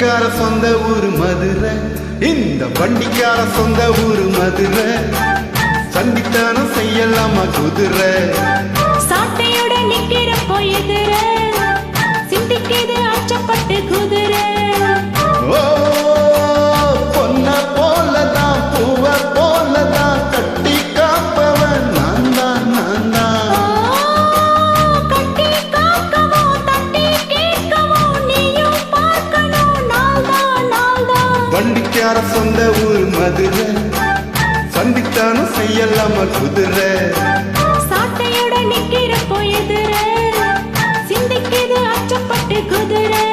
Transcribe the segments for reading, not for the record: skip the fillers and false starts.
வண்டிக்கார சொந்த ஊரு மதுரை, இந்த வண்டிக்கார சொந்த ஊரு மதுரை, சண்டித்தானம் செய்யலாமா குதிரை, சாட்டையோட நிக்கிறப்போ எதிர சிந்திக்கிது அச்சப்பட்டு குதிரை. ஓ பொன்ன போலதான் பூவ போலதான் கட்டி காப்பவன் நான் தான் நான் தான். கட்டி காக்கவோ தட்டி கேட்கவோ நீயும் பார்க்கணும் நாள்தான் நாள்தான். வண்டிக்கார சொந்த ஊரு மதுரை, சண்டித்தானம் செய்யலாமா குதிரை, சாட்டையோட நிக்கிறப்போ எதிர சிந்திக்கிது அச்சப்பட்டு குதிரை.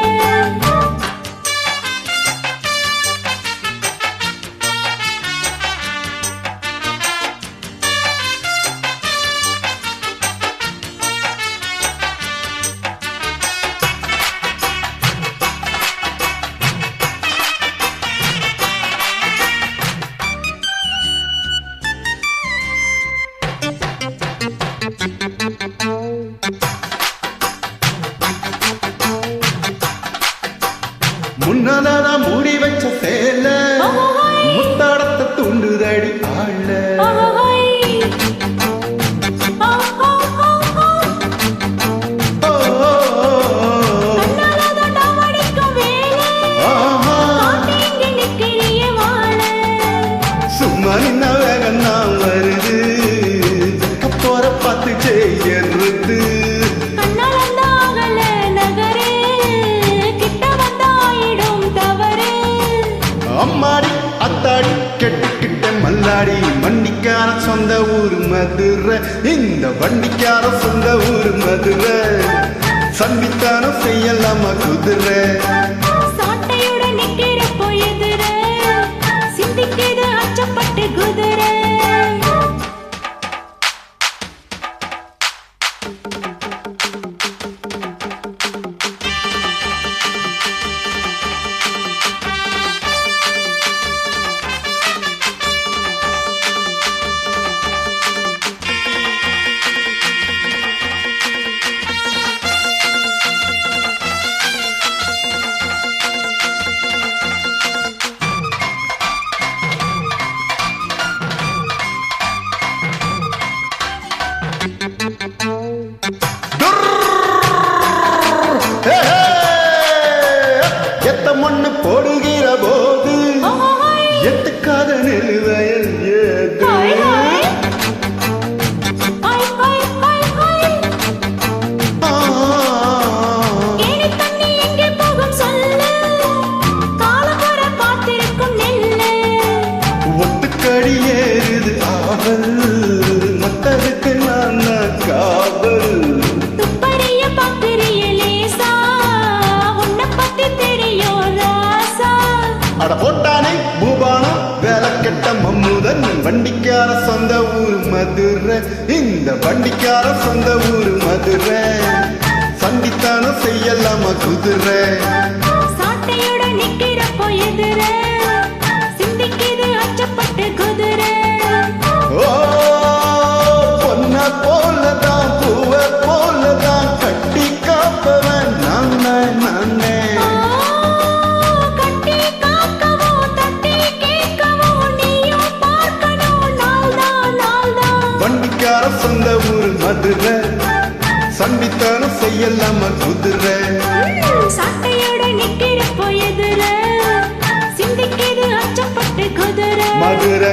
முன்னதானா மூடி வச்ச சேல முத்தாடத்தை தூண்டுதடி ஆள. சும்மா நின்ன வேகம் தான் வருது, போற பார்த்து செய்யறது. அம்மாடி அத்தாடி கெட்டுக்கிட்ட மல்லாடி, வண்டிக்கார சொந்த ஊரு மதுரை, இந்த வண்டிக்கார சொந்த ஊரு மதுரை, சண்டித்தானம் செய்யலாமா குதிரை, சாட்டையோட நிக்கிறப்போ எதிர சிந்திக்கிது அச்சப்பட்டு குதிரை. எத்த மண்ணு போடுகிற போது எத்துக்காத நெல்வயல் ஏது. ஒத்துக்கடி ஏறுது ஆவல், மத்ததுக்கு நான் காவல். அட போட்டானே பூபானம் வேலை கெட்ட மம்முதன், வண்டிக்கார சொந்த ஊரு மதுரை, இந்த வண்டிக்கார சொந்த ஊரு மதுரை, சண்டித்தானம் செய்யலாமா குதிரை, சாட்டையோட நிக்கிறப்போ எதிர சிந்திக்கிது அச்சப்பட்டு குதிரை. ஓ பொன்ன போலதான் பூவ போலதான் கட்டி காப்பவன் நான் தான் நான் தான். வண்டிக்கார சொந்த ஊரு மதுரை, சண்டித்தானம் செய்யலாமா குதிரை, சாட்டையோட நிக்கிறப்போ எதிர சிந்திக்கிது அச்சப்பட்டு குதிரை. மதுரை